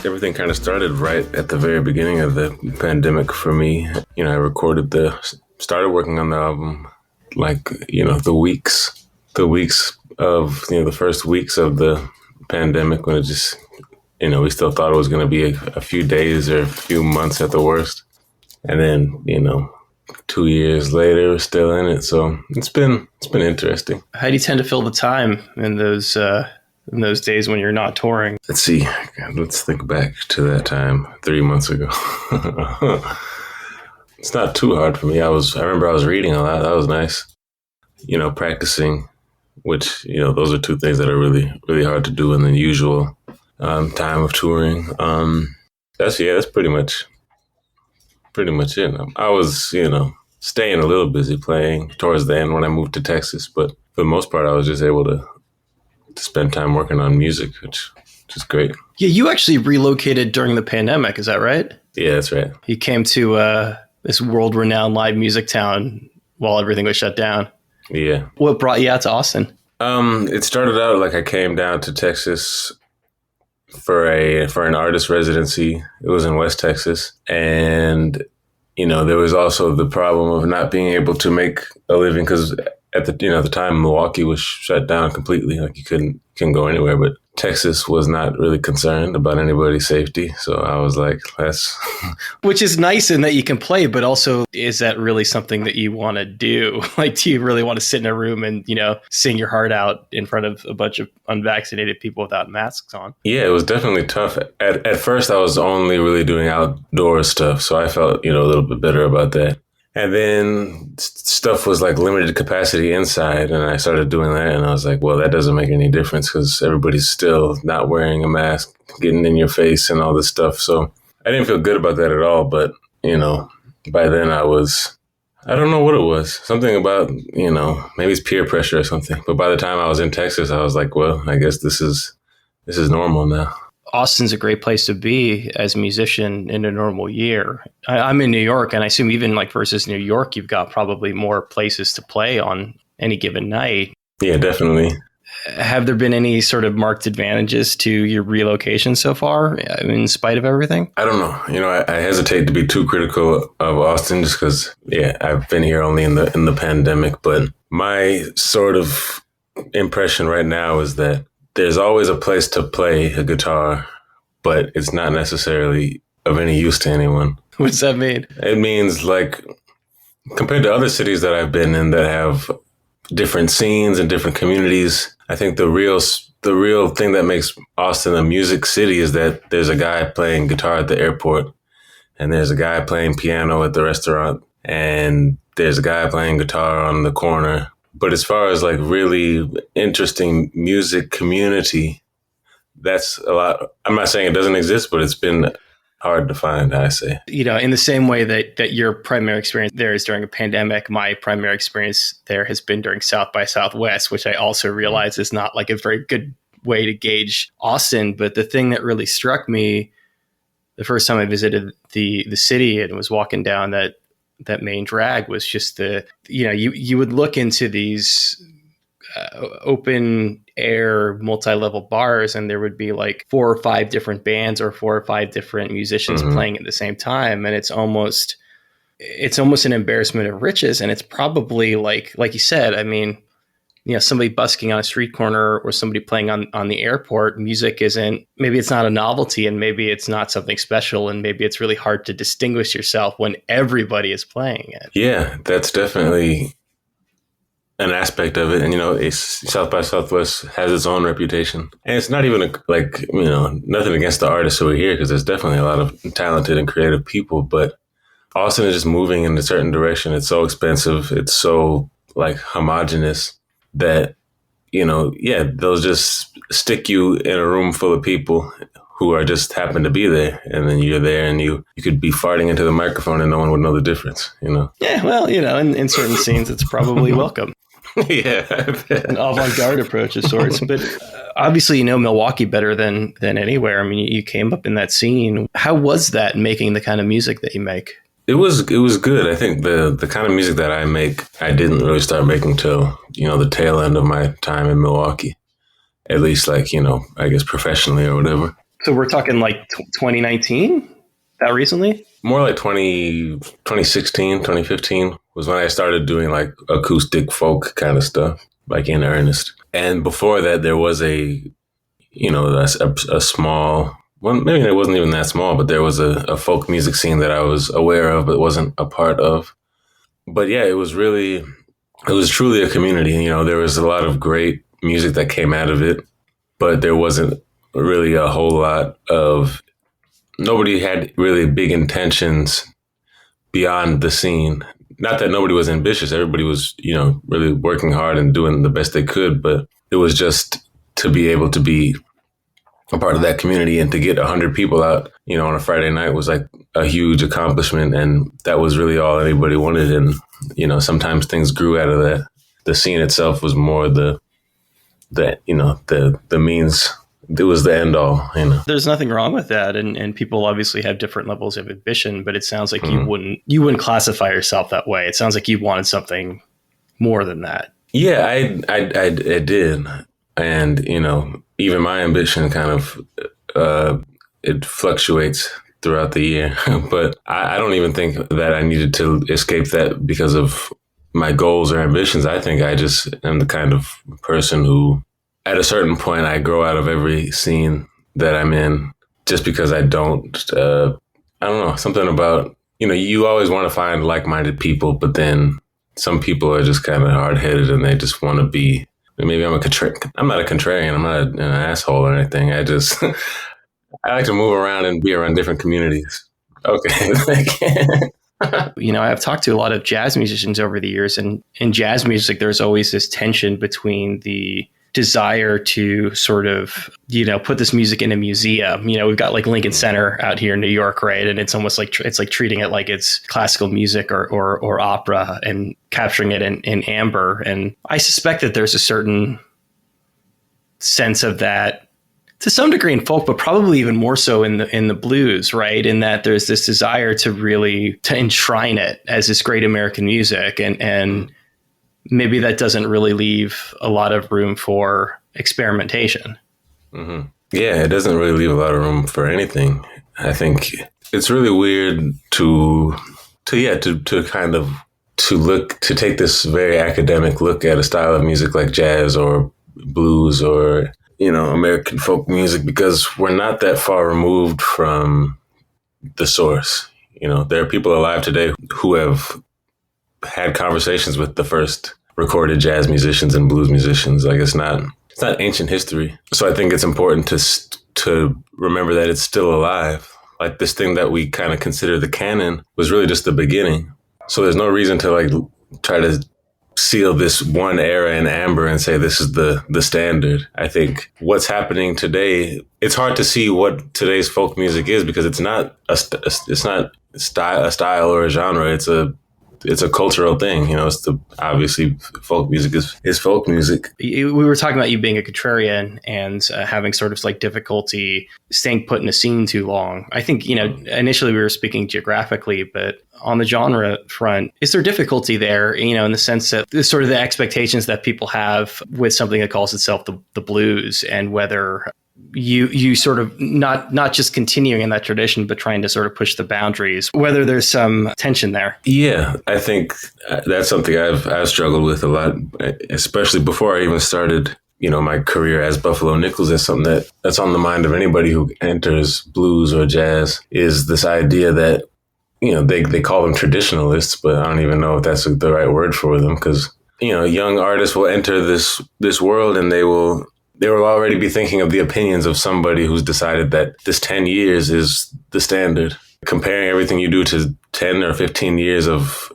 everything kind of started right at the very beginning of the pandemic for me. I started working on the album the weeks of, the first weeks of the pandemic when it just, we still thought it was going to be a few days or a few months at the worst. And then, 2 years later, we're still in it. So it's been interesting. How do you tend to fill the time in those days when you're not touring? Let's see. Let's think back to that time 3 months ago. It's not too hard for me. I remember I was reading a lot. That was nice. Practicing, which, those are two things that are really, really hard to do in the usual time of touring. That's pretty much it. I was, staying a little busy playing towards the end when I moved to Texas, but for the most part, I was just able to spend time working on music, which is great. Yeah, you actually relocated during the pandemic, is that right? Yeah, that's right. You came to this world-renowned live music town while everything was shut down. Yeah. What brought you out to Austin? It started out like I came down to Texas for an artist residency. It was in West Texas, and there was also the problem of not being able to make a living because at the time Milwaukee was shut down completely. Like you couldn't go anywhere. But Texas was not really concerned about anybody's safety, so I was like, let's. Which is nice in that you can play, but also is that really something that you want to do? Like, do you really want to sit in a room and sing your heart out in front of a bunch of unvaccinated people without masks on? Yeah, it was definitely tough. At first, I was only really doing outdoor stuff, so I felt a little bit better about that. And then stuff was like limited capacity inside, and I started doing that, and I was like, well, that doesn't make any difference because everybody's still not wearing a mask, getting in your face and all this stuff. So I didn't feel good about that at all. But, by then I don't know what it was. Something about, maybe it's peer pressure or something. But by the time I was in Texas, I was like, well, I guess this is normal now. Austin's a great place to be as a musician in a normal year. I'm in New York, and I assume even like versus New York, you've got probably more places to play on any given night. Yeah, definitely. Have there been any sort of marked advantages to your relocation so far, in spite of everything? I don't know. I hesitate to be too critical of Austin just because, I've been here only in the pandemic. But my sort of impression right now is that there's always a place to play a guitar, but it's not necessarily of any use to anyone. What does that mean? It means like compared to other cities that I've been in that have different scenes and different communities, I think the real thing that makes Austin a music city is that there's a guy playing guitar at the airport, and there's a guy playing piano at the restaurant, and there's a guy playing guitar on the corner. But as far as like really interesting music community, that's a lot. I'm not saying it doesn't exist, but it's been hard to find, I say. In the same way that your primary experience there is during a pandemic, my primary experience there has been during South by Southwest, which I also realize is not like a very good way to gauge Austin. But the thing that really struck me the first time I visited the city and was walking down that main drag was just you would look into these open air multi-level bars, and there would be like 4 or 5 different bands or 4 or 5 different musicians playing at the same time. And it's almost an embarrassment of riches. And it's probably like you said, I mean, somebody busking on a street corner or somebody playing on the airport, music maybe it's not a novelty, and maybe it's not something special, and maybe it's really hard to distinguish yourself when everybody is playing it. Yeah, that's definitely an aspect of it. And, South by Southwest has its own reputation. And it's not even nothing against the artists who are here, because there's definitely a lot of talented and creative people, but Austin is just moving in a certain direction. It's so expensive. It's so like homogenous that, they'll just stick you in a room full of people who are just happen to be there. And then you're there and you could be farting into the microphone and no one would know the difference, Yeah, well, in certain scenes, it's probably welcome. Yeah. An avant-garde approach of sorts. But obviously, Milwaukee better than anywhere. I mean, you came up in that scene. How was that making the kind of music that you make? It was good. I think the kind of music that I make, I didn't really start making till, the tail end of my time in Milwaukee. At least I guess professionally or whatever. So we're talking like 2019, that recently? More like 2016, 2015 was when I started doing like acoustic folk kind of stuff, like in earnest. And before that, there was a small, well, maybe it wasn't even that small, but there was a folk music scene that I was aware of, but wasn't a part of. But yeah, it was truly a community. There was a lot of great music that came out of it, but there wasn't really a whole lot of, nobody had really big intentions beyond the scene. Not that nobody was ambitious. Everybody was, really working hard and doing the best they could, but it was just to be able to be a part of that community and to get 100 people out, on a Friday night was like a huge accomplishment. And that was really all anybody wanted. And, sometimes things grew out of that. The scene itself was more the means. It was the end all, There's nothing wrong with that. And people obviously have different levels of ambition, but it sounds like you wouldn't classify yourself that way. It sounds like you wanted something more than that. Yeah, I did. And, even my ambition kind of, it fluctuates throughout the year. But I don't even think that I needed to escape that because of my goals or ambitions. I think I just am the kind of person who, at a certain point, I grow out of every scene that I'm in just because I don't know, something about, you always want to find like-minded people, but then some people are just kind of hard-headed and they just want to be, maybe I'm not a contrarian. I'm not an asshole or anything. I just, I like to move around and be around different communities. Okay. I've talked to a lot of jazz musicians over the years, and in jazz music, there's always this tension between the desire to sort of, put this music in a museum. We've got like Lincoln Center out here in New York, right? And it's almost like it's like treating it like it's classical music or opera and capturing it in amber. And I suspect that there's a certain sense of that to some degree in folk, but probably even more so in the blues, right? In that there's this desire to enshrine it as this great American music, and maybe that doesn't really leave a lot of room for experimentation. Mm-hmm. Yeah, it doesn't really leave a lot of room for anything. I think it's really weird to take this very academic look at a style of music like jazz or blues or, American folk music, because we're not that far removed from the source. There are people alive today who have had conversations with the first recorded jazz musicians and blues musicians. Like it's not ancient history. So I think it's important to remember that it's still alive. Like this thing that we kind of consider the canon was really just the beginning. So there's no reason to like try to seal this one era in amber and say this is the standard. I think what's happening today, it's hard to see what today's folk music is because it's not a style or a genre. It's a cultural thing, obviously folk music is folk music. We were talking about you being a contrarian and having sort of like difficulty staying put in a scene too long. I think, initially we were speaking geographically, but on the genre front, is there difficulty there, in the sense that there's sort of the expectations that people have with something that calls itself the blues, and whether you sort of not just continuing in that tradition, but trying to sort of push the boundaries, whether there's some tension there. Yeah, I think that's something I've struggled with a lot, especially before I even started, my career as Buffalo Nichols. Is something that's on the mind of anybody who enters blues or jazz, is this idea that, they call them traditionalists, but I don't even know if that's the right word for them, because, young artists will enter this world and they will already be thinking of the opinions of somebody who's decided that this 10 years is the standard. Comparing everything you do to 10 or 15 years of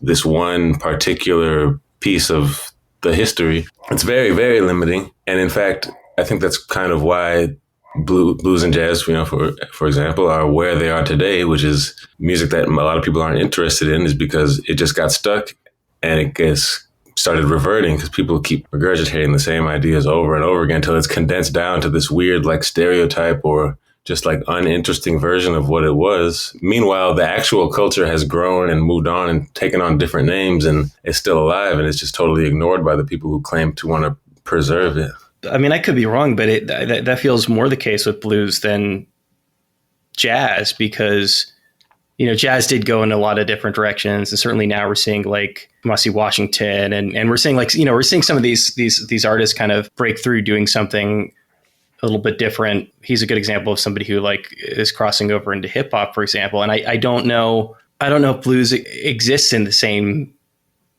this one particular piece of the history, it's very, very limiting. And in fact, I think that's kind of why blues and jazz, for example, are where they are today, which is music that a lot of people aren't interested in, is because it just got stuck and it gets started reverting because people keep regurgitating the same ideas over and over again until it's condensed down to this weird like stereotype or just like uninteresting version of what it was. Meanwhile, the actual culture has grown and moved on and taken on different names and is still alive, and it's just totally ignored by the people who claim to want to preserve it. I mean, I could be wrong, but that feels more the case with blues than jazz, because jazz did go in a lot of different directions, and certainly now we're seeing like Kamasi Washington, and we're seeing like we're seeing some of these artists kind of break through doing something a little bit different. He's a good example of somebody who like is crossing over into hip hop, for example. And I don't know if blues exists in the same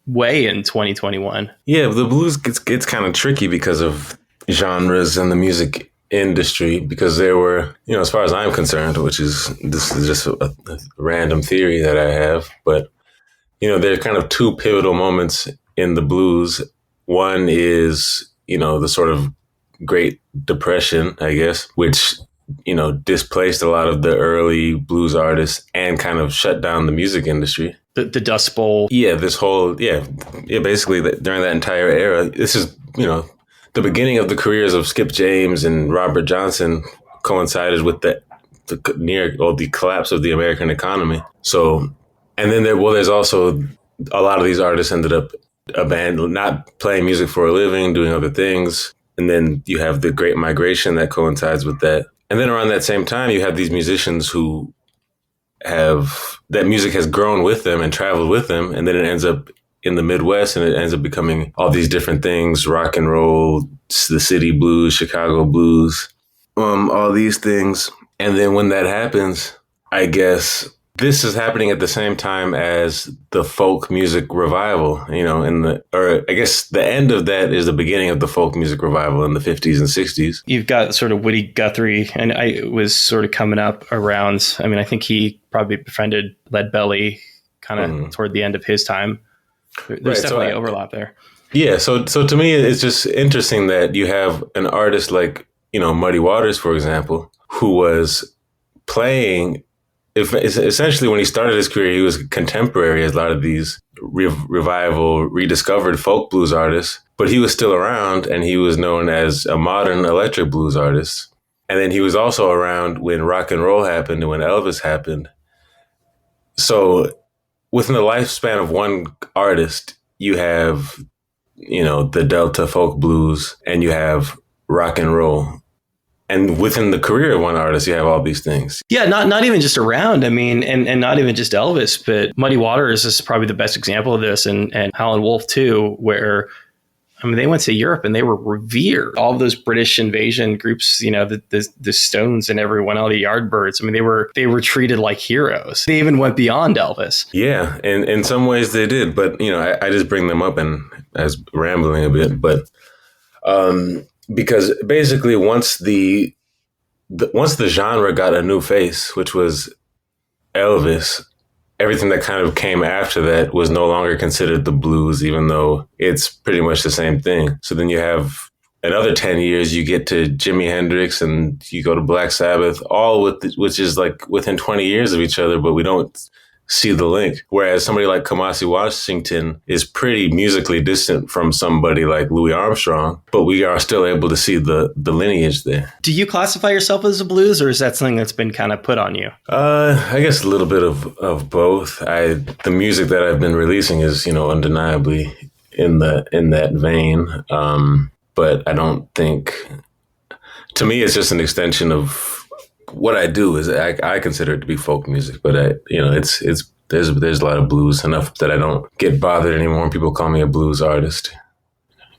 way in 2021. Yeah, the blues gets kind of tricky because of genres and the music industry, because there were, as far as I'm concerned, this is just a random theory that I have, but there are kind of two pivotal moments in the blues. One is, the sort of Great Depression, I guess, which, displaced a lot of the early blues artists and kind of shut down the music industry. The Dust Bowl. Yeah, basically during that entire era. This is, the beginning of the careers of Skip James and Robert Johnson coincided with the collapse of the American economy. So, and then there's also a lot of these artists ended up not playing music for a living, doing other things. And then you have the Great Migration that coincides with that. And then around that same time, you have these musicians who that music has grown with them and traveled with them. And then it ends up in the Midwest, and it ends up becoming all these different things: rock and roll, the city blues, Chicago blues, all these things. And then when that happens, I guess this is happening at the same time as the folk music revival, I guess the end of that is the beginning of the folk music revival in the 50s and 60s. You've got sort of Woody Guthrie, and I was sort of coming up around, I think he probably befriended Leadbelly kind of toward the end of his time. There's definitely overlap there. Yeah. So to me, it's just interesting that you have an artist like, Muddy Waters, for example, who was playing. Essentially, when he started his career, he was contemporary as a lot of these revival, rediscovered folk blues artists, but he was still around, and he was known as a modern electric blues artist. And then he was also around when rock and roll happened and when Elvis happened. So within the lifespan of one artist, you have, the Delta folk blues, and you have rock and roll. And within the career of one artist, you have all these things. Yeah, not even just around. And not even just Elvis, but Muddy Waters is probably the best example of this, and Howlin' Wolf too, where they went to Europe and they were revered. All of those British invasion groups, the Stones and everyone, all the Yardbirds. They were treated like heroes. They even went beyond Elvis. Yeah, and in some ways they did, but I just bring them up and as rambling a bit, but. Because basically, once the genre got a new face, which was Elvis, everything that kind of came after that was no longer considered the blues, even though it's pretty much the same thing. So then you have another 10 years, you get to Jimi Hendrix, and you go to Black Sabbath, which is like within 20 years of each other, but we don't see the link. Whereas somebody like Kamasi Washington is pretty musically distant from somebody like Louis Armstrong, but we are still able to see the lineage there. Do you classify yourself as a blues, or is that something that's been kind of put on you? I guess a little bit of both. The music that I've been releasing is, undeniably in that vein. But I don't think, to me, it's just an extension of what I do. Is I consider it to be folk music, but there's a lot of blues, enough that I don't get bothered anymore when people call me a blues artist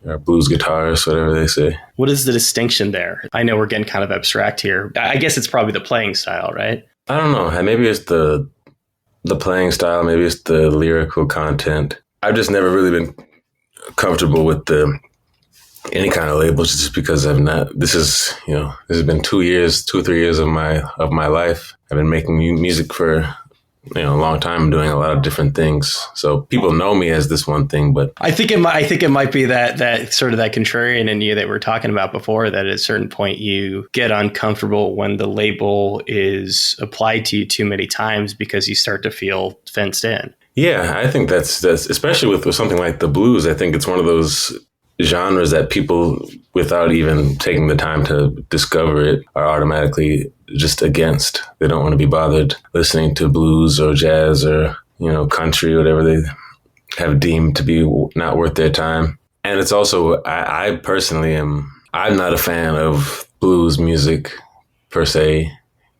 or blues guitarist, whatever they say. What is the distinction there? I know we're getting kind of abstract here. I guess it's probably the playing style, right? I don't know. Maybe it's the playing style. Maybe it's the lyrical content. I've just never really been comfortable with any kind of labels, just because I've not. This has been 2 or 3 years of my life. I've been making music for a long time, doing a lot of different things. So people know me as this one thing, but I think it might be that sort of that contrarian in you that we were talking about before, that at a certain point you get uncomfortable when the label is applied to you too many times, because you start to feel fenced in. Yeah, I think that's especially with something like the blues. I think it's one of those genres that people, without even taking the time to discover it, are automatically just against. They don't want to be bothered listening to blues or jazz or, country, whatever they have deemed to be not worth their time. And it's also, I personally am I'm not a fan of blues music per se.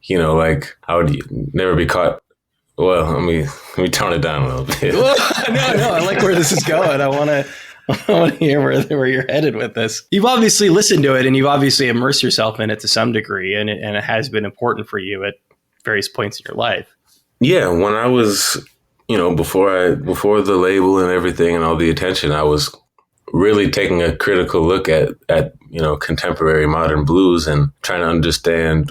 You know, like I would never be caught. Well, let me tone it down a little bit. No, I like where this is going. I want to hear where you're headed with this. You've obviously listened to it, and you've obviously immersed yourself in it to some degree, and it has been important for you at various points in your life. Yeah, when I was, before the label and everything and all the attention, I was really taking a critical look at contemporary modern blues and trying to understand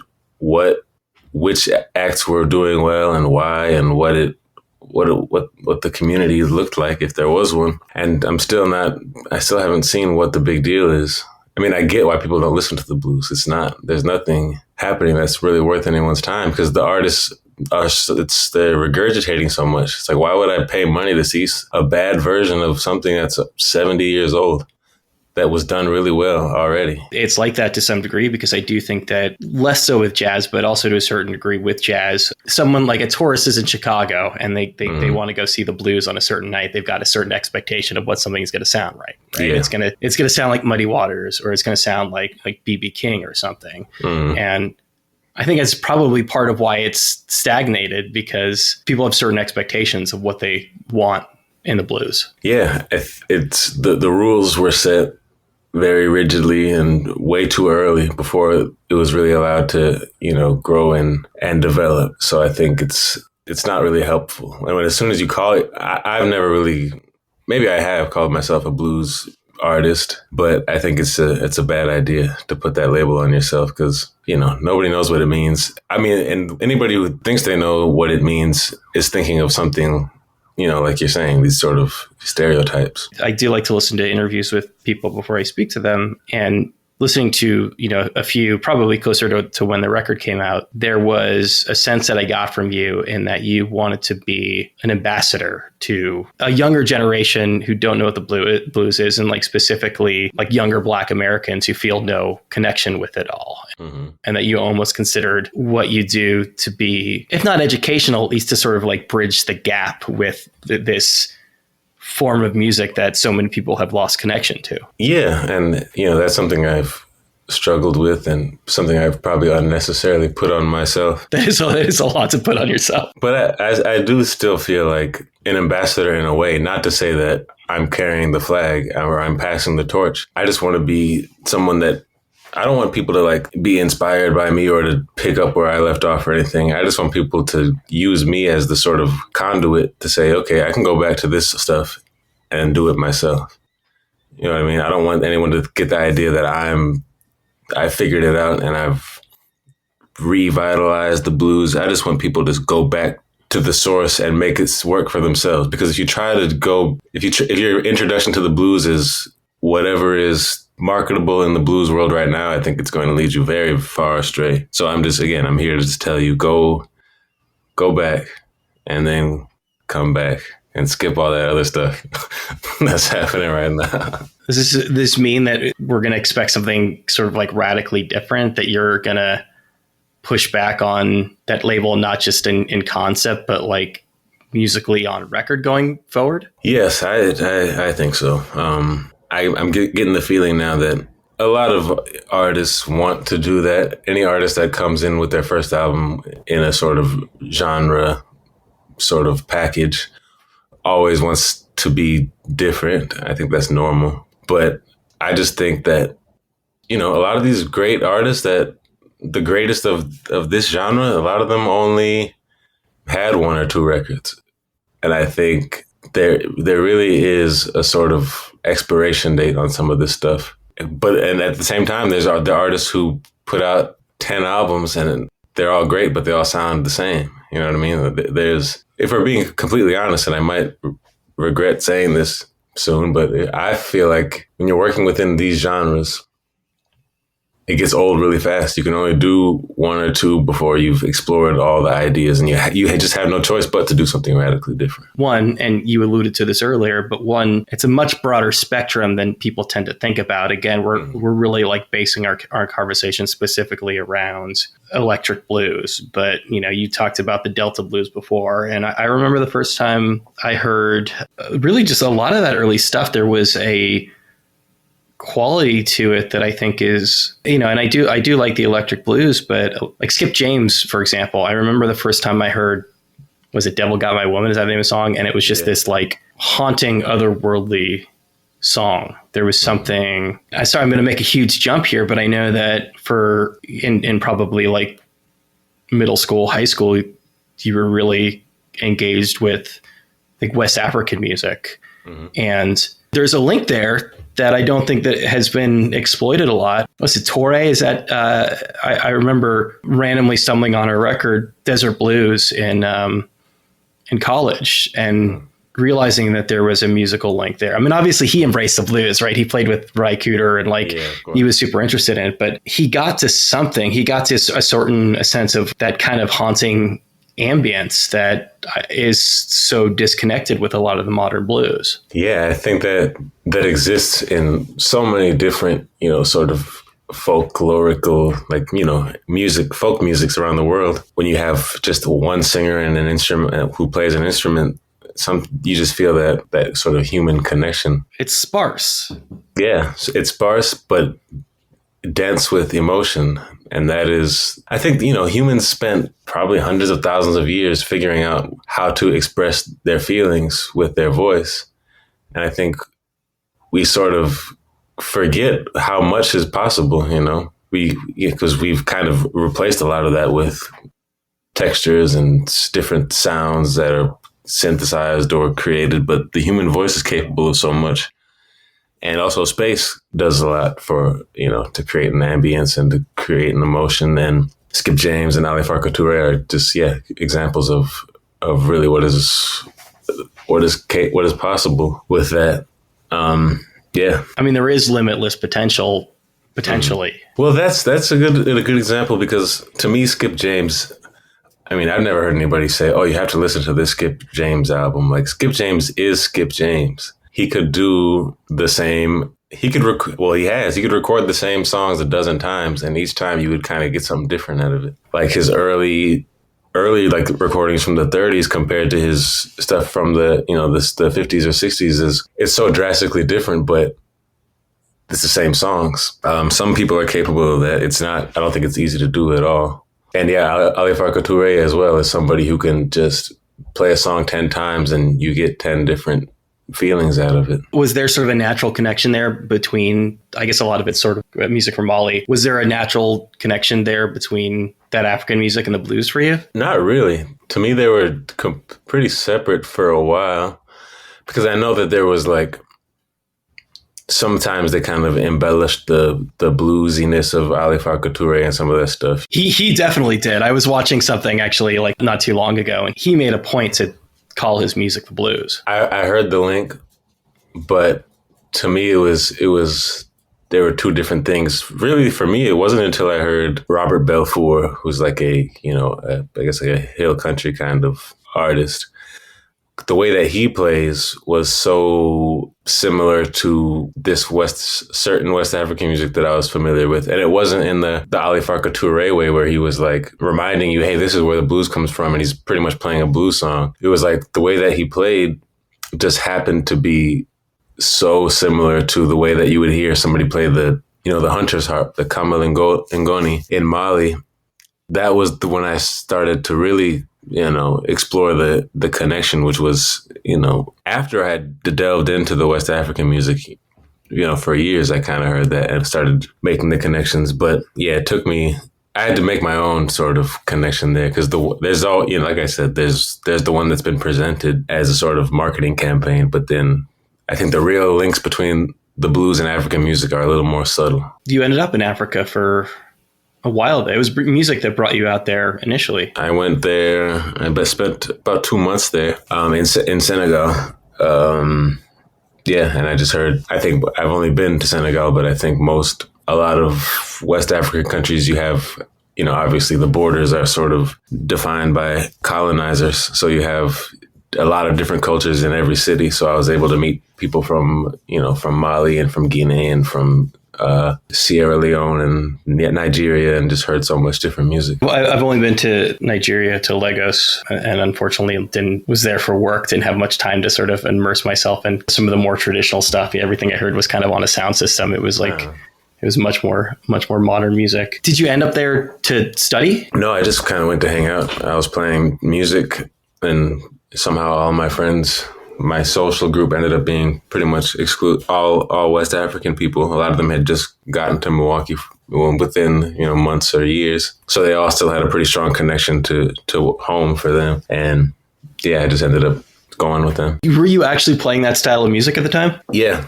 which acts were doing well and why, and what the community looked like, if there was one. And I still haven't seen what the big deal is. I mean, I get why people don't listen to the blues. There's nothing happening that's really worth anyone's time, because the artists they're regurgitating so much. It's like, why would I pay money to see a bad version of something that's 70 years old that was done really well already? It's like that to some degree, because I do think that less so with jazz, but also to a certain degree with jazz. Someone like a tourist is in Chicago and they want to go see the blues on a certain night. They've got a certain expectation of what something is going to sound right? Yeah. It's going to sound like Muddy Waters, or it's going to sound like B.B. King or something. And I think it's probably part of why it's stagnated, because people have certain expectations of what they want in the blues. Yeah, it's the rules were set very rigidly and way too early before it was really allowed to, grow and develop. So I think it's not really helpful. And as soon as you call it, I've never really, maybe I have called myself a blues artist, but I think it's a bad idea to put that label on yourself, because nobody knows what it means. I mean, and anybody who thinks they know what it means is thinking of something, like you're saying, these sort of stereotypes. I do like to listen to interviews with people before I speak to them, and listening to, a few probably closer to when the record came out, there was a sense that I got from you in that you wanted to be an ambassador to a younger generation who don't know what the blues is, and specifically younger Black Americans who feel no connection with it all. Mm-hmm. And that you almost considered what you do to be, if not educational, at least to sort of bridge the gap with this form of music that so many people have lost connection to. Yeah. And, that's something I've struggled with, and something I've probably unnecessarily put on myself. That is a lot to put on yourself. But I do still feel like an ambassador in a way, not to say that I'm carrying the flag or I'm passing the torch. I just want to be someone that, I don't want people to be inspired by me or to pick up where I left off or anything. I just want people to use me as the sort of conduit to say, okay, I can go back to this stuff and do it myself. You know what I mean? I don't want anyone to get the idea that I figured it out and I've revitalized the blues. I just want people to go back to the source and make it work for themselves. Because if you try to go, if your introduction to the blues is whatever is marketable in the blues world right now, I think it's going to lead you very far astray. So I'm here to just tell you, go back and then come back and skip all that other stuff that's happening right now. Does this mean that we're going to expect something sort of radically different, that you're going to push back on that label, not just in concept, but musically on record going forward? Yes, I think so. I'm getting the feeling now that a lot of artists want to do that. Any artist that comes in with their first album in a sort of genre sort of package always wants to be different. I think that's normal. But I just think that, a lot of these great artists, that the greatest of this genre, a lot of them only had one or two records. And I think there really is a sort of expiration date on some of this stuff. And at the same time, there are artists who put out 10 albums and they're all great, but they all sound the same. You know what I mean? If we're being completely honest, and I might regret saying this soon, but I feel like when you're working within these genres, it gets old really fast. You can only do one or two before you've explored all the ideas, and you just have no choice but to do something radically different. One, and you alluded to this earlier, but one, it's a much broader spectrum than people tend to think about. Again, we're really basing our conversation specifically around electric blues, but you talked about the Delta blues before, and I remember the first time I heard really just a lot of that early stuff. There was a quality to it that I think is, and I do like the electric blues, but like Skip James, for example, I remember the first time I heard, was it Devil Got My Woman? Is that the name of the song? And it was just this like haunting, otherworldly song. There was something, I'm going to make a huge jump here, but I know that for in probably like middle school, high school, you were really engaged with like West African music. Mm-hmm. And there's a link there that I don't think that has been exploited a lot. Was it Torre? Is that, I remember randomly stumbling on a record, Desert Blues, in college, and realizing that there was a musical link there. I mean, obviously he embraced the blues, right? He played with Ry Cooder and he was super interested in it, but he got to something. He got to a sense of that kind of haunting ambience that is so disconnected with a lot of the modern blues. Yeah, I think that exists in so many different, sort of folklorical, like, folk musics around the world. When you have just one singer and an instrument who plays an instrument, you just feel that sort of human connection. It's sparse. Yeah, it's sparse, but dense with emotion. And that is, I think, humans spent probably hundreds of thousands of years figuring out how to express their feelings with their voice. And I think we sort of forget how much is possible, because we've kind of replaced a lot of that with textures and different sounds that are synthesized or created, but the human voice is capable of so much. And also space does a lot for, to create an ambience and to create an emotion. And Skip James and Ali Farka Touré are just, examples of really what is possible with that. I mean, there is limitless potential, potentially. Well, that's a good example, because to me, Skip James, I mean, I've never heard anybody say, oh, you have to listen to this Skip James album. Like, Skip James is Skip James. He could do the same. He could record the same songs a dozen times, and each time you would kind of get something different out of it. Like his early like recordings from the 30s compared to his stuff from the 50s or 60s it's so drastically different, but it's the same songs. Some people are capable of that. It's not. I don't think it's easy to do at all. And Ali Farka Touré as well is somebody who can just play a song 10 times and you get 10 different feelings out of it. Was there sort of a natural connection there between, I guess a lot of it's sort of music from Mali. Was there a natural connection there between that African music and the blues for you? Not really. To me, they were pretty separate for a while, because I know that there was like, sometimes they kind of embellished the bluesiness of Ali Farka Touré and some of that stuff. He definitely did. I was watching something actually like not too long ago, and he made a point to call his music the blues. I heard the link, but to me it was there were two different things. Really, for me, it wasn't until I heard Robert Belfour, who's like I guess like a hill country kind of artist. The way that he plays was so similar to this certain West African music that I was familiar with. And it wasn't in the Ali Farka Touré way where he was like reminding you, hey, this is where the blues comes from, and he's pretty much playing a blues song. It was like the way that he played just happened to be so similar to the way that you would hear somebody play the hunter's harp, the Kamal Ngoni in Mali. That was when I started to really explore the connection, which was, after I had delved into the West African music, for years, I kind of heard that and started making the connections. But yeah, it took me, I had to make my own sort of connection there, because there's all, like I said, there's the one that's been presented as a sort of marketing campaign. But then I think the real links between the blues and African music are a little more subtle. You ended up in Africa for a while there. It was music that brought you out there initially. I went there. I spent about 2 months there in Senegal. And I just heard, I think I've only been to Senegal, but I think a lot of West African countries, you have, obviously the borders are sort of defined by colonizers. So you have a lot of different cultures in every city. So I was able to meet people from Mali and from Guinea and from Sierra Leone and Nigeria, and just heard so much different music. Well, I've only been to Nigeria, to Lagos, and unfortunately was there for work. Didn't have much time to sort of immerse myself in some of the more traditional stuff. Everything I heard was kind of on a sound system. It was like it was much more modern music. Did you end up there to study? No, I just kind of went to hang out. I was playing music, and somehow all my friends, my social group, ended up being pretty much all West African people. A lot of them had just gotten to Milwaukee within months or years, so they all still had a pretty strong connection to home for them. And I just ended up going with them. Were you actually playing that style of music at the time? Yeah.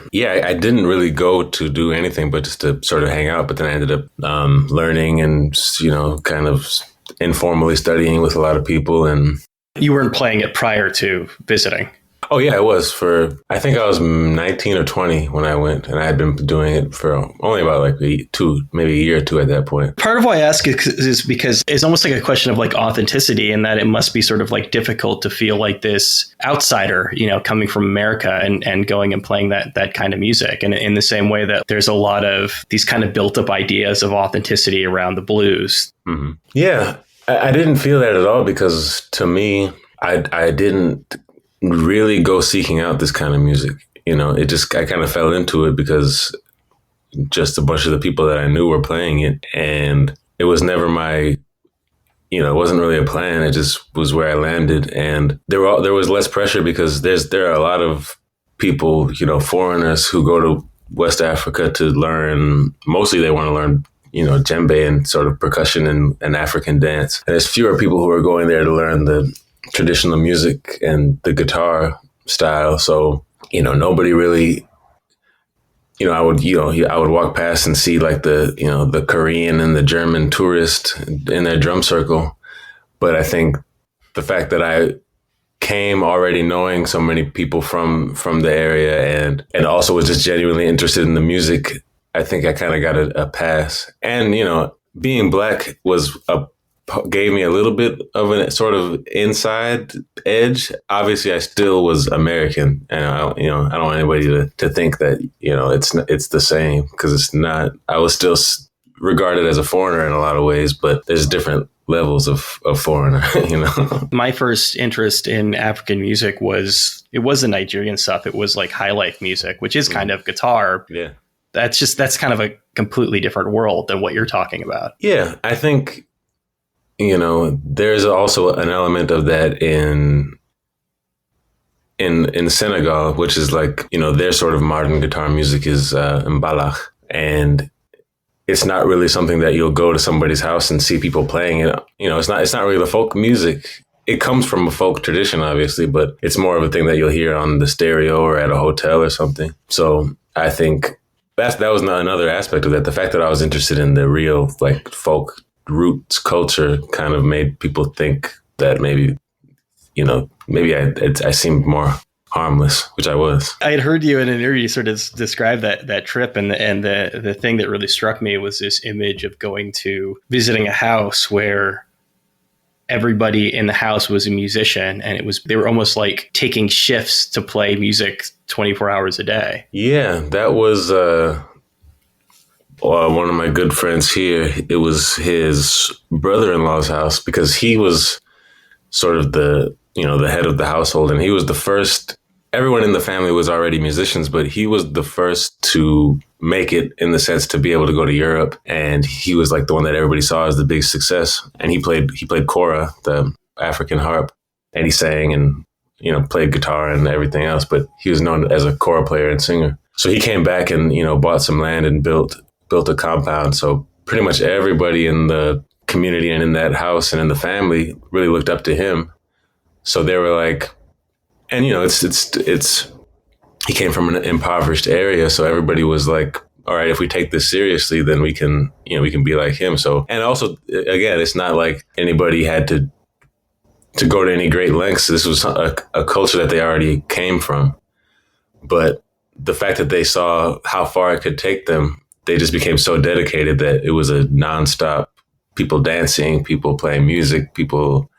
I didn't really go to do anything but just to sort of hang out. But then I ended up learning and kind of informally studying with a lot of people. And you weren't playing it prior to visiting? Oh, yeah, it was I think I was 19 or 20 when I went, and I had been doing it for only about like maybe a year or two at that point. Part of why I ask is because it's almost like a question of like authenticity, and that it must be sort of like difficult to feel like this outsider, coming from America and going and playing that kind of music. And in the same way that there's a lot of these kind of built up ideas of authenticity around the blues. Mm-hmm. Yeah, I didn't feel that at all, because to me, I didn't really go seeking out this kind of music. I kind of fell into it because just a bunch of the people that I knew were playing it, and it was never it wasn't really a plan. It just was where I landed, and there was less pressure because there are a lot of people, foreigners who go to West Africa to learn. Mostly they want to learn djembe and sort of percussion and African dance. And there's fewer people who are going there to learn the traditional music and the guitar style. So, nobody really, I would walk past and see like the Korean and the German tourist in their drum circle. But I think the fact that I came already knowing so many people from the area and also was just genuinely interested in the music, I think I kind of got a pass. And, being black gave me a little bit of a sort of inside edge. Obviously, I still was American, and I don't want anybody to think that it's the same, because it's not. I was still regarded as a foreigner in a lot of ways, but there's different levels of foreigner. My first interest in African music was the Nigerian stuff. It was like high life music, which is kind of guitar. Yeah, that's kind of a completely different world than what you're talking about. Yeah, I think. There's also an element of that in Senegal, which is like, their sort of modern guitar music is mbalach, and it's not really something that you'll go to somebody's house and see people playing it. It's not really the folk music. It comes from a folk tradition, obviously, but it's more of a thing that you'll hear on the stereo or at a hotel or something. So I think that was another aspect of that. The fact that I was interested in the real like folk roots culture kind of made people think that maybe I seemed more harmless, which I was. I had heard you in an interview sort of describe that trip, and the thing that really struck me was this image of visiting a house where everybody in the house was a musician, and they were almost like taking shifts to play music 24 hours a day. Yeah, that was one of my good friends here. It was his brother-in-law's house, because he was sort of the head of the household, and he was the first. Everyone in the family was already musicians, but he was the first to make it, in the sense to be able to go to Europe. And he was like the one that everybody saw as the big success. And he played kora, the African harp, and he sang and played guitar and everything else. But he was known as a kora player and singer. So he came back and bought some land and built a compound. So pretty much everybody in the community and in that house and in the family really looked up to him. So they were like, and it's he came from an impoverished area, so everybody was like, all right, if we take this seriously, then we can be like him. So, and also again, it's not like anybody had to go to any great lengths. This was a culture that they already came from, but the fact that they saw how far it could take them, they just became so dedicated that it was a nonstop, people dancing, people playing music, people,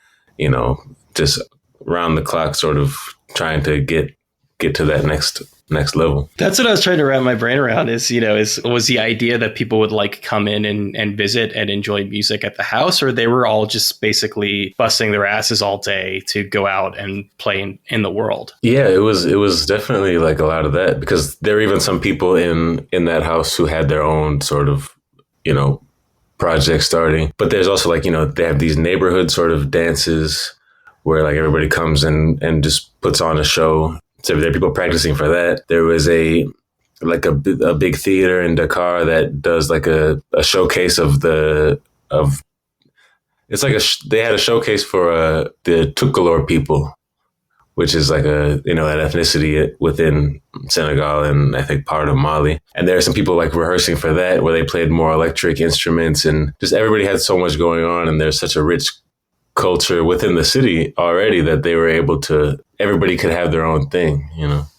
just round the clock sort of trying to get get to that next level. That's what I was trying to wrap my brain around was the idea that people would like come in and visit and enjoy music at the house, or they were all just basically busting their asses all day to go out and play in the world. Yeah, it was definitely like a lot of that, because there were even some people in that house who had their own sort of, project starting. But there's also like, they have these neighborhood sort of dances where like everybody comes and just puts on a show. So there are people practicing for that. There was a big theater in Dakar that does like a showcase they had a showcase for the Tukulor people, which is like an ethnicity within Senegal and I think part of Mali. And there are some people like rehearsing for that, where they played more electric instruments, and just everybody had so much going on, and there's such a rich culture within the city already that they were able to, everybody could have their own thing,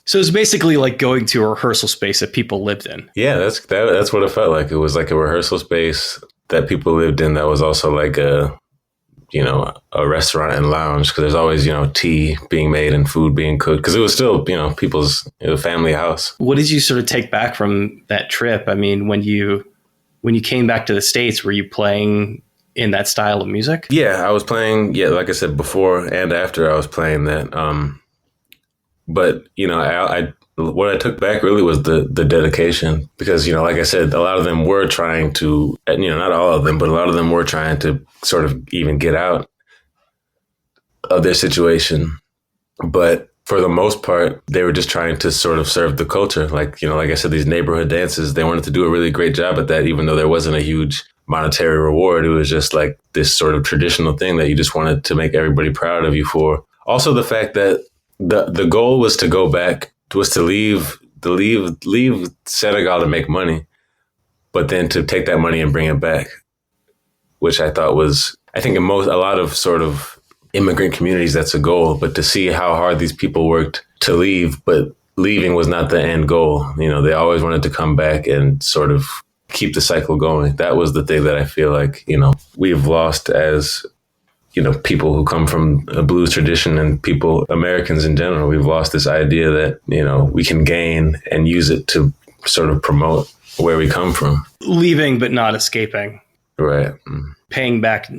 So it's basically like going to a rehearsal space that people lived in. Yeah, that's what it felt like. It was like a rehearsal space that people lived in that was also like a restaurant and lounge, because there's always, tea being made and food being cooked, because it was still, people's family house. What did you sort of take back from that trip? I mean, when you came back to the States, were you playing in that style of music? Yeah, I was playing. Yeah, like I said, before and after I was playing that. But I what I took back really was the dedication, because like I said, a lot of them were trying to, not all of them, but a lot of them were trying to sort of even get out of their situation. But for the most part, they were just trying to sort of serve the culture. Like like I said, these neighborhood dances, they wanted to do a really great job at that, even though there wasn't a huge monetary reward. It was just like this sort of traditional thing that you just wanted to make everybody proud of you for. Also, the fact that the goal was to go back, was to leave Senegal to make money, but then to take that money and bring it back, which I thought was, I think in a lot of sort of immigrant communities, that's a goal. But to see how hard these people worked to leave, but leaving was not the end goal. They always wanted to come back and sort of keep the cycle going. That was the thing that I feel like, we've lost as, people who come from a blues tradition, and Americans in general. We've lost this idea that, we can gain and use it to sort of promote where we come from. Leaving, but not escaping. Right. Paying back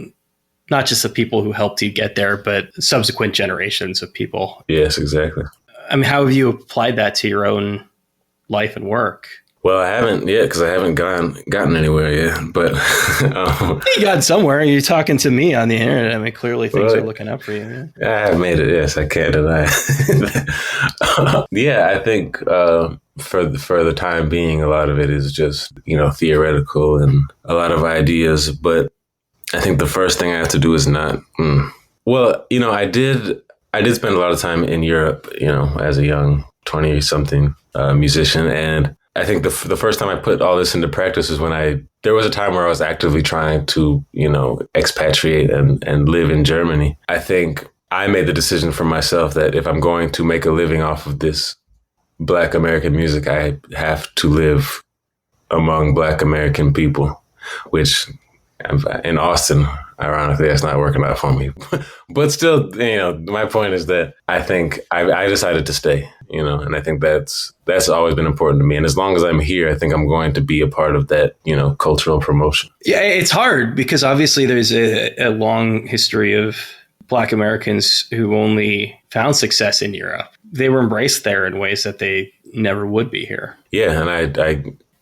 not just the people who helped you get there, but subsequent generations of people. Yes, exactly. I mean, how have you applied that to your own life and work? Well, I haven't yet, because I haven't gotten anywhere yet. But you got somewhere. You're talking to me on the internet. I mean, clearly things are looking up for you. Yeah. I have made it. Yes, I can't deny. Yeah, I think for the time being, a lot of it is just theoretical and a lot of ideas. But I think the first thing I have to do is not. Well, I did spend a lot of time in Europe, as a young 20-something musician, and I think the first time I put all this into practice is when there was a time where I was actively trying to, expatriate and live in Germany. I think I made the decision for myself that if I'm going to make a living off of this Black American music, I have to live among Black American people, which in Austin, ironically, that's not working out for me. But still, my point is that I think I decided to stay, and I think that's always been important to me. And as long as I'm here, I think I'm going to be a part of that, cultural promotion. Yeah, it's hard because obviously there's a long history of Black Americans who only found success in Europe. They were embraced there in ways that they never would be here. Yeah,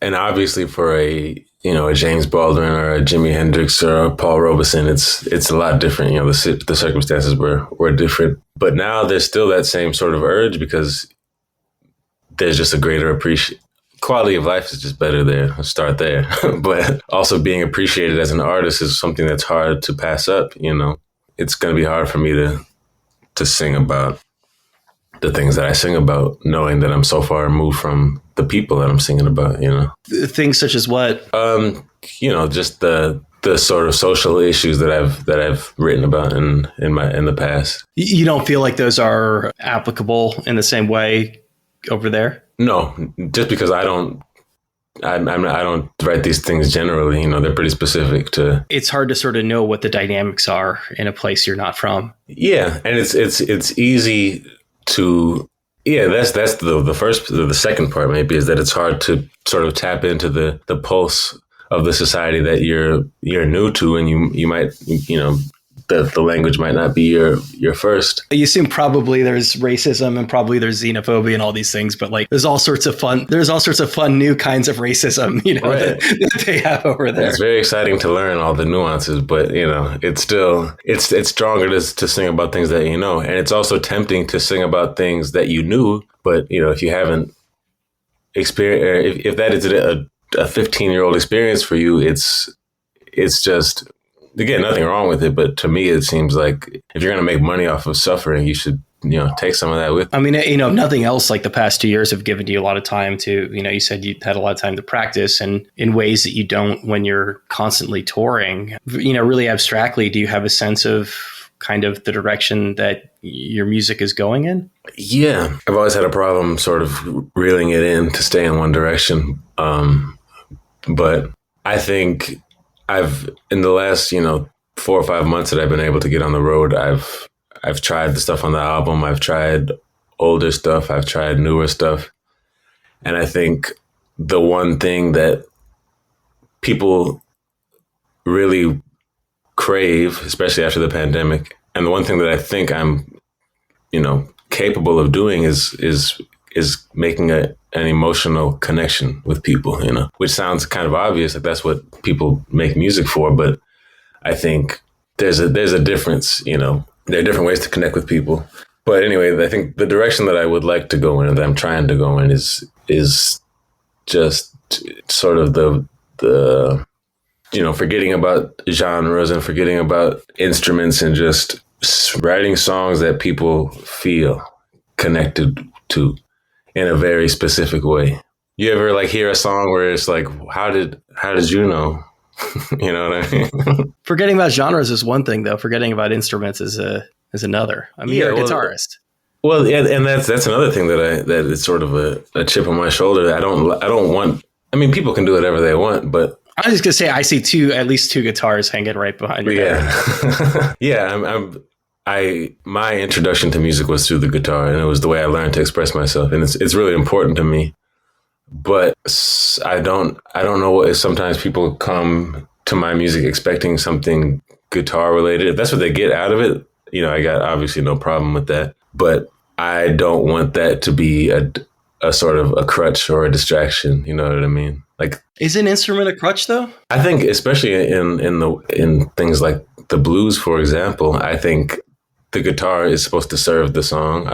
and obviously for a James Baldwin or a Jimi Hendrix or a Paul Robeson, it's a lot different. The circumstances were different. But now there's still that same sort of urge, because there's just a greater quality of life is just better there. I'll start there. But also being appreciated as an artist is something that's hard to pass up. It's going to be hard for me to sing about the things that I sing about, knowing that I'm so far removed from the people that I'm singing about, Things such as what? Just the sort of social issues that I've written about in the past. You don't feel like those are applicable in the same way over there? No, just because I don't write these things generally. They're pretty specific to. It's hard to sort of know what the dynamics are in a place you're not from. Yeah, and it's easy to Yeah, that's the second part maybe is that it's hard to sort of tap into the pulse of the society that you're new to, and you might, the language might not be your first. You assume probably there's racism and probably there's xenophobia and all these things, but like there's all sorts of fun new kinds of racism, Right. that they have over there. It's very exciting to learn all the nuances, but it's still it's stronger to sing about things that you know, and it's also tempting to sing about things that you knew, but if you haven't experienced, if that is a 15-year-old experience for you, it's just, again, nothing wrong with it, but to me, it seems like if you're going to make money off of suffering, you should, take some of that with you. I mean, if nothing else, like the past 2 years have given you a lot of time to, you said you had a lot of time to practice, and in ways that you don't when you're constantly touring. Really abstractly, do you have a sense of kind of the direction that your music is going in? Yeah, I've always had a problem sort of reeling it in to stay in one direction. But I think in the last, 4 or 5 months that I've been able to get on the road, I've tried the stuff on the album. I've tried older stuff. I've tried newer stuff. And I think the one thing that people really crave, especially after the pandemic, and the one thing that I think I'm, capable of doing is making an emotional connection with people, which sounds kind of obvious. Like that's what people make music for. But I think there's a difference, there are different ways to connect with people. But anyway, I think the direction that I would like to go in, and that I'm trying to go in, is just sort of the forgetting about genres and forgetting about instruments and just writing songs that people feel connected to in a very specific way. You ever like hear a song where it's like, how did you know? You know what I mean? Forgetting about genres is one thing, though. Forgetting about instruments is another. I mean, you're a guitarist. Well, yeah, and that's another thing that is sort of a chip on my shoulder. I don't want. I mean, people can do whatever they want, but I was just gonna say I see at least two guitars hanging right behind you. Yeah, yeah. My introduction to music was through the guitar, and it was the way I learned to express myself, and it's really important to me. But I don't know if sometimes people come to my music expecting something guitar related. If that's what they get out of it, I got obviously no problem with that. But I don't want that to be a sort of a crutch or a distraction. You know what I mean? Like, is an instrument a crutch though? I think especially in things like the blues, for example, I think the guitar is supposed to serve the song.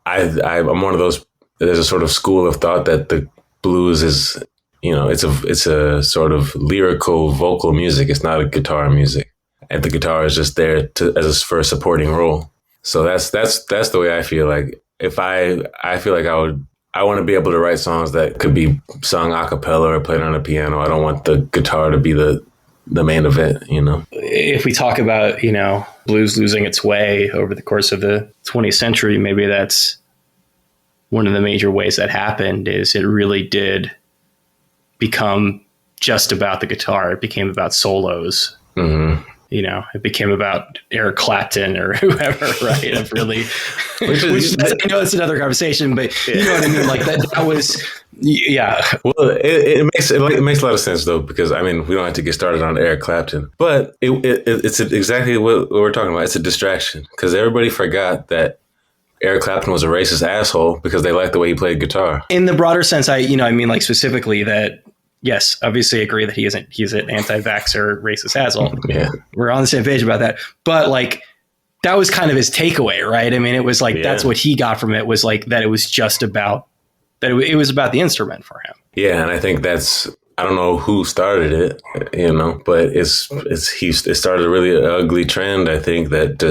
I'm one of those. There's a sort of school of thought that the blues is, it's a sort of lyrical vocal music. It's not a guitar music, and the guitar is just there for a supporting role. So that's the way I feel. Like if I feel like I want to be able to write songs that could be sung a cappella or played on a piano. I don't want the guitar to be the main event, If we talk about, blues losing its way over the course of the 20th century, maybe that's one of the major ways that happened. Is it really did become just about the guitar. It became about solos. Mm-hmm. It became about Eric Clapton or whoever, right? Of really, which I know it's another conversation, but you know what I mean? Like that was, yeah. Well, it makes a lot of sense though, because I mean, we don't have to get started on Eric Clapton, but it's exactly what we're talking about. It's a distraction because everybody forgot that Eric Clapton was a racist asshole because they liked the way he played guitar. In the broader sense, I mean, like specifically that. Yes, obviously agree that he's an anti-vaxxer, racist asshole. Yeah. We're on the same page about that. But like, that was kind of his takeaway, right? I mean, it was like, that's what he got from it, was like that it was just about, that it was about the instrument for him. Yeah, and I think I don't know who started it, but it started a really ugly trend. I think that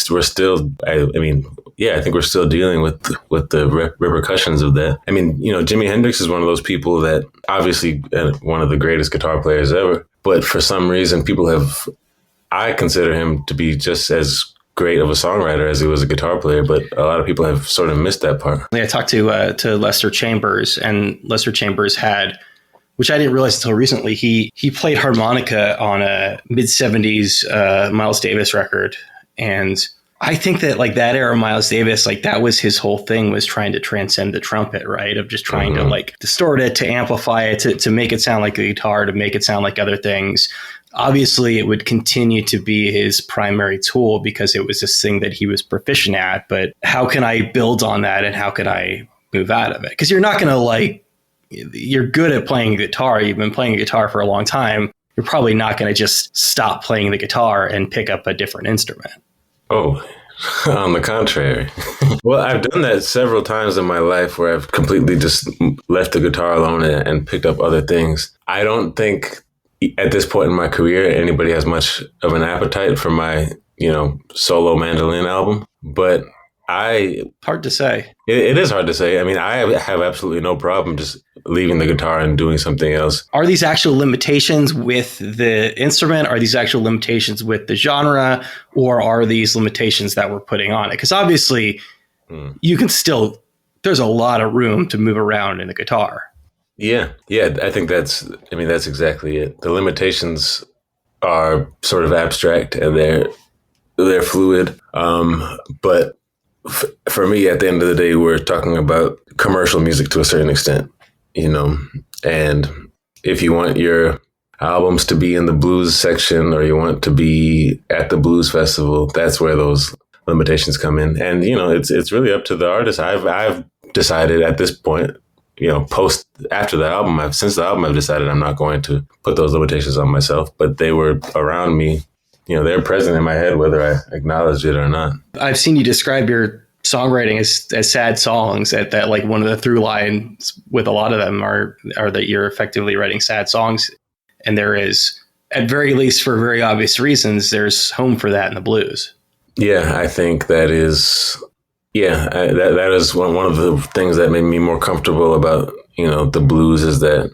we're still, I think we're still dealing with the repercussions of that. I mean, Jimi Hendrix is one of those people that obviously one of the greatest guitar players ever, but for some reason I consider him to be just as great of a songwriter as he was a guitar player, but a lot of people have sort of missed that part. I talked to Lester Chambers, and Lester Chambers had, which I didn't realize until recently, he played harmonica on a mid-70s Miles Davis record. And I think that like that era, Miles Davis, like that was his whole thing, was trying to transcend the trumpet, right? Of just trying to like distort it, to amplify it, to make it sound like the guitar, to make it sound like other things. Obviously, it would continue to be his primary tool because it was this thing that he was proficient at. But how can I build on that, and how can I move out of it? Because you're not going to like, you're good at playing guitar. You've been playing guitar for a long time. You're probably not going to just stop playing the guitar and pick up a different instrument. Oh, on the contrary. Well, I've done that several times in my life where I've completely just left the guitar alone and picked up other things. I don't think at this point in my career anybody has much of an appetite for my, solo mandolin album. But hard to say. It is hard to say. I mean, I have absolutely no problem just leaving the guitar and doing something else. Are these actual limitations with the instrument? Are these actual limitations with the genre? Or are these limitations that we're putting on it? Because obviously you can still, there's a lot of room to move around in the guitar. Yeah. I think that's exactly it. The limitations are sort of abstract and they're fluid. But for me, at the end of the day, we're talking about commercial music to a certain extent, and if you want your albums to be in the blues section or you want to be at the blues festival, that's where those limitations come in. And, it's really up to the artist. I've decided at this point, after the album, since the album, I've decided I'm not going to put those limitations on myself, but they were around me. They're present in my head, whether I acknowledge it or not. I've seen you describe your songwriting as sad songs. That like one of the through lines with a lot of them are that you're effectively writing sad songs. And there is, at very least for very obvious reasons, there's home for that in the blues. Yeah, I think that is, that is one of the things that made me more comfortable about, the blues, is that,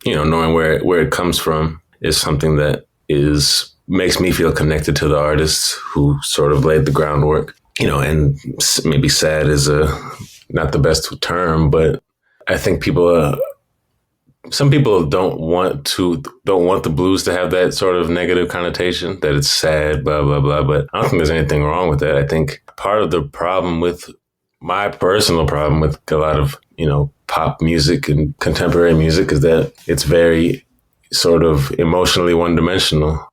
knowing where it comes from is something that makes me feel connected to the artists who sort of laid the groundwork, and maybe sad is not the best term, but I think some people don't want the blues to have that sort of negative connotation, that it's sad, blah, blah, blah. But I don't think there's anything wrong with that. I think part of the problem with my personal problem with a lot of, pop music and contemporary music is that it's very sort of emotionally one-dimensional.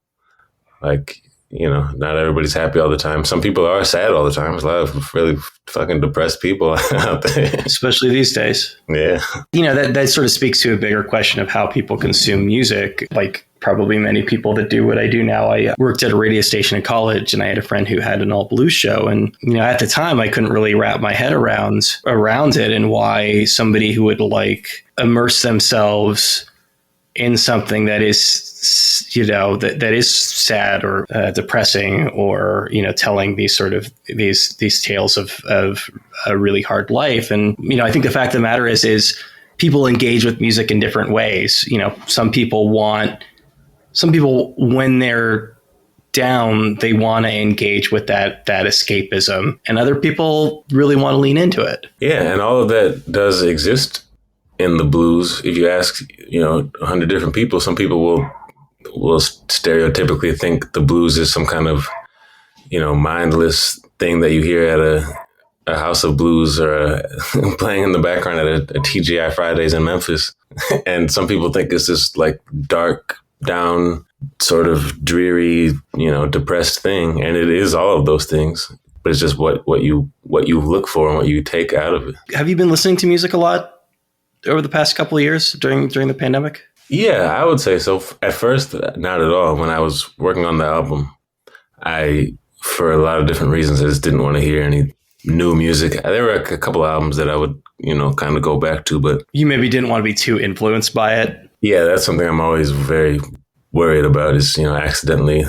Like, not everybody's happy all the time. Some people are sad all the time. There's a lot of really fucking depressed people out there. Especially these days. Yeah. That sort of speaks to a bigger question of how people consume music. Like probably many people that do what I do now. I worked at a radio station in college, and I had a friend who had an all blues show. And, at the time I couldn't really wrap my head around it, and why somebody who would like immerse themselves in something that is, that is sad or depressing, or, telling these sort of these tales of a really hard life. And, I think the fact of the matter is people engage with music in different ways. Some people when they're down, they want to engage with that escapism, and other people really want to lean into it. Yeah. And all of that does exist in the blues. If you ask, 100 different people, some people will stereotypically think the blues is some kind of, mindless thing that you hear at a house of blues or playing in the background at a TGI Fridays in Memphis. And some people think it's this like dark, down, sort of dreary, depressed thing. And it is all of those things, but it's just what you look for and what you take out of it. Have you been listening to music a lot over the past couple of years during the pandemic? Yeah, I would say so. At first, not at all. When I was working on the album, for a lot of different reasons, I just didn't want to hear any new music. There were a couple of albums that I would, kind of go back to, but you maybe didn't want to be too influenced by it. Yeah, that's something I'm always very worried about, is, accidentally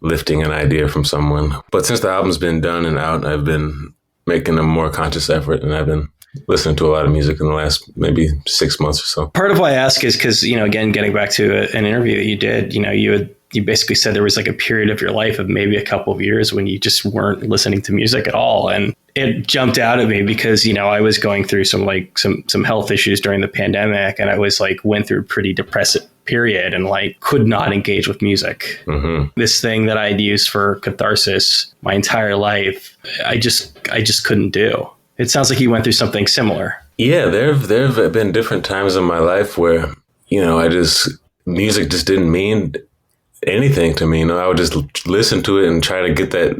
lifting an idea from someone. But since the album's been done and out, I've been making a more conscious effort, and I've been listening to a lot of music in the last maybe 6 months or so. Part of why I ask is because, again, getting back to an interview that you did, you basically said there was like a period of your life of maybe a couple of years when you just weren't listening to music at all. And it jumped out at me because, I was going through some health issues during the pandemic, and I was like, went through a pretty period and like could not engage with music. This thing that I'd used for catharsis my entire life, I just couldn't do. It sounds like you went through something similar. Yeah, there've been different times in my life where, music just didn't mean anything to me. I would just listen to it and try to get that,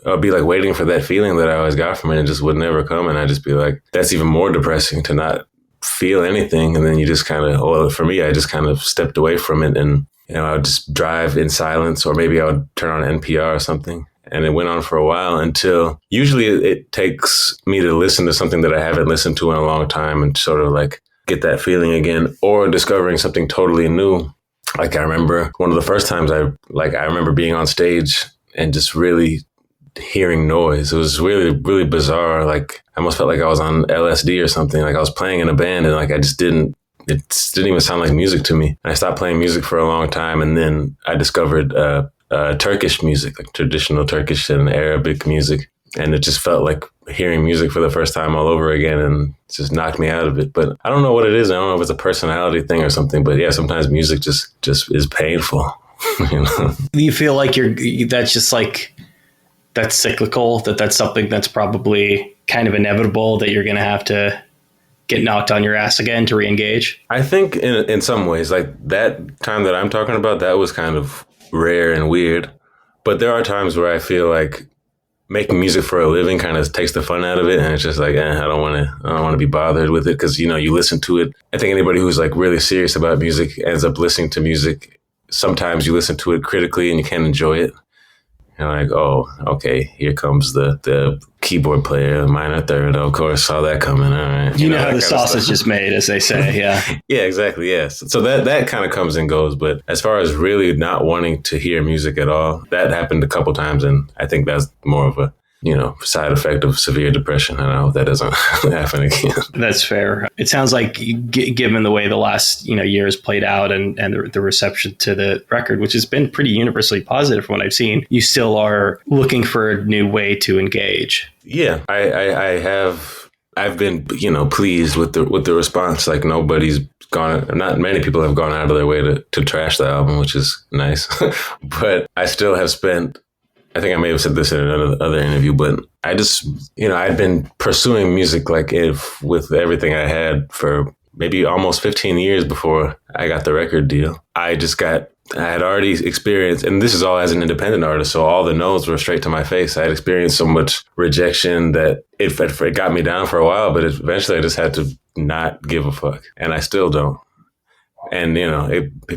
I'd be like waiting for that feeling that I always got from it and it just would never come. And I'd just be like, that's even more depressing to not feel anything. And then you just kind of, for me, I just kind of stepped away from it and, I would just drive in silence, or maybe I would turn on NPR or something. And it went on for a while until usually it takes me to listen to something that I haven't listened to in a long time and sort of like get that feeling again, or discovering something totally new. Like I remember one of the first times I remember being on stage and just really hearing noise. It was really, really bizarre. Like I almost felt like I was on LSD or something. Like I was playing in a band and like it didn't even sound like music to me. And I stopped playing music for a long time. And then I discovered Turkish music, like traditional Turkish and Arabic music. And it just felt like hearing music for the first time all over again, and it just knocked me out of it. But I don't know what it is. I don't know if it's a personality thing or something, but yeah, sometimes music just is painful. Do you feel like that's just like, that's cyclical, that's something that's probably kind of inevitable, that you're going to have to get knocked on your ass again to re-engage? I think in some ways, like that time that I'm talking about, that was kind of rare and weird. But there are times where I feel like making music for a living kind of takes the fun out of it. And it's just like, I don't want to be bothered with it. Cause you listen to it. I think anybody who's like really serious about music ends up listening to music. Sometimes you listen to it critically and you can't enjoy it. And like, oh, okay, here comes the keyboard player, minor third. Of course, saw that coming. All right. You know how the sausage is made, as they say. Yeah. Yeah, exactly. Yes. So that kind of comes and goes. But as far as really not wanting to hear music at all, that happened a couple times. And I think that's more of a, side effect of severe depression. And I hope that doesn't happen again. That's fair. It sounds like, given the way the last, years played out and the reception to the record, which has been pretty universally positive from what I've seen, you still are looking for a new way to engage. Yeah, I've been, pleased with the response. Like not many people have gone out of their way to trash the album, which is nice. But I still have spent, I think I may have said this in another interview, but I just, I'd been pursuing music with everything I had for maybe almost 15 years before I got the record deal. I had already experienced, and this is all as an independent artist, so all the no's were straight to my face. I had experienced so much rejection that it got me down for a while, but eventually I just had to not give a fuck, and I still don't. And,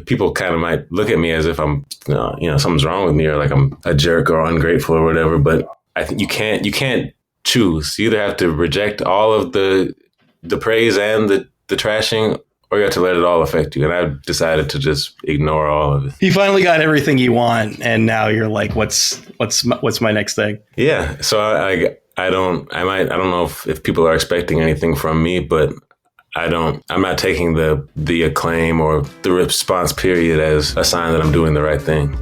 people kind of might look at me as if I'm, something's wrong with me, or like I'm a jerk or ungrateful or whatever. But I think you can't choose. You either have to reject all of the praise and the trashing, or you have to let it all affect you. And I've decided to just ignore all of it. You finally got everything you want, and now you're like, what's my next thing? Yeah. So I don't know if people are expecting anything from me, but I'm not taking the acclaim or the response period as a sign that I'm doing the right thing.